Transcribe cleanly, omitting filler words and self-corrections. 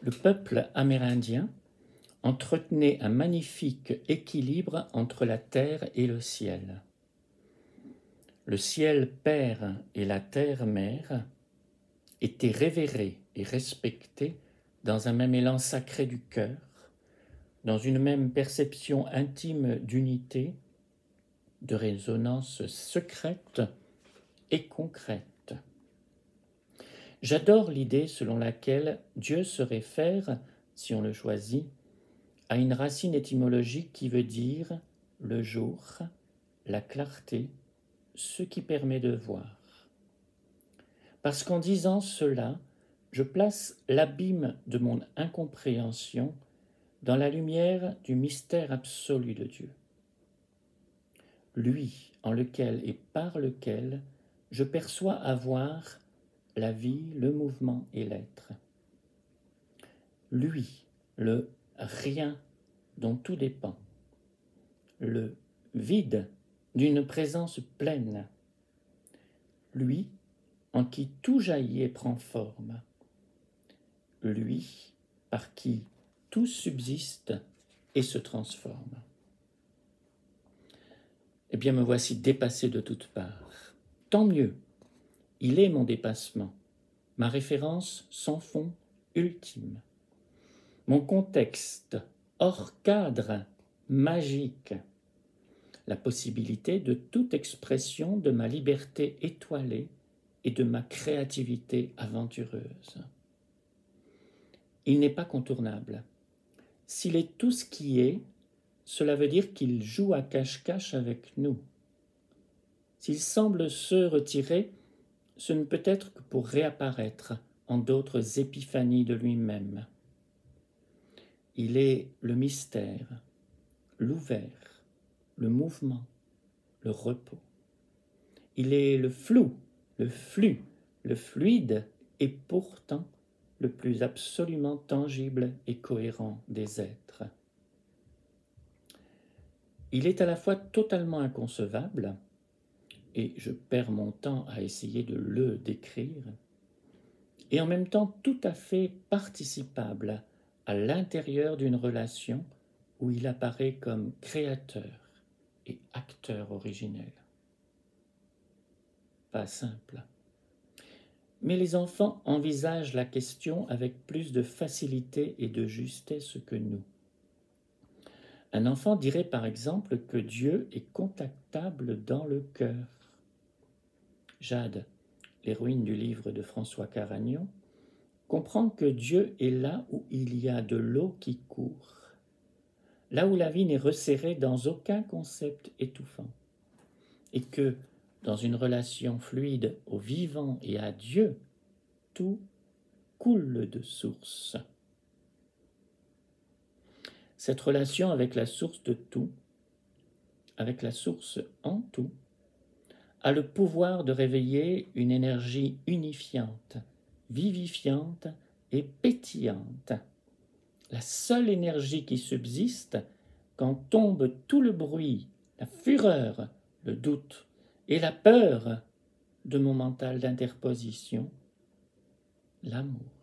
le peuple amérindien entretenait un magnifique équilibre entre la terre et le ciel. Le ciel père et la terre mère étaient révérés et respectés dans un même élan sacré du cœur, dans une même perception intime d'unité, de résonance secrète et concrète. J'adore l'idée selon laquelle Dieu se réfère, si on le choisit, à une racine étymologique qui veut dire le jour, la clarté, ce qui permet de voir. Parce qu'en disant cela, je place l'abîme de mon incompréhension dans la lumière du mystère absolu de Dieu. Lui en lequel et par lequel je perçois avoir la vie, le mouvement et l'être. Lui, le rien dont tout dépend. Le vide d'une présence pleine. Lui, en qui tout jaillit et prend forme. Lui, par qui tout subsiste et se transforme. Eh bien, me voici dépassé de toutes parts. Tant mieux, il est mon dépassement, ma référence sans fond ultime. Mon contexte hors cadre, magique, la possibilité de toute expression de ma liberté étoilée et de ma créativité aventureuse. Il n'est pas contournable. S'il est tout ce qui est, cela veut dire qu'il joue à cache-cache avec nous. S'il semble se retirer, ce ne peut être que pour réapparaître en d'autres épiphanies de lui-même. Il est le mystère, l'ouvert, le mouvement, le repos. Il est le flou, le flux, le fluide et pourtant le plus absolument tangible et cohérent des êtres. Il est à la fois totalement inconcevable, et je perds mon temps à essayer de le décrire, et en même temps tout à fait participable à l'intérieur d'une relation où il apparaît comme créateur et acteur originel. Pas simple. Mais les enfants envisagent la question avec plus de facilité et de justesse que nous. Un enfant dirait par exemple que Dieu est contactable dans le cœur. Jade, l'héroïne du livre de François Caragnon, comprend que Dieu est là où il y a de l'eau qui court, là où la vie n'est resserrée dans aucun concept étouffant, et que, dans une relation fluide au vivant et à Dieu, tout coule de source. Cette relation avec la source de tout, avec la source en tout, a le pouvoir de réveiller une énergie unifiante, vivifiante et pétillante. La seule énergie qui subsiste quand tombe tout le bruit, la fureur, le doute et la peur de mon mental d'interposition, l'amour.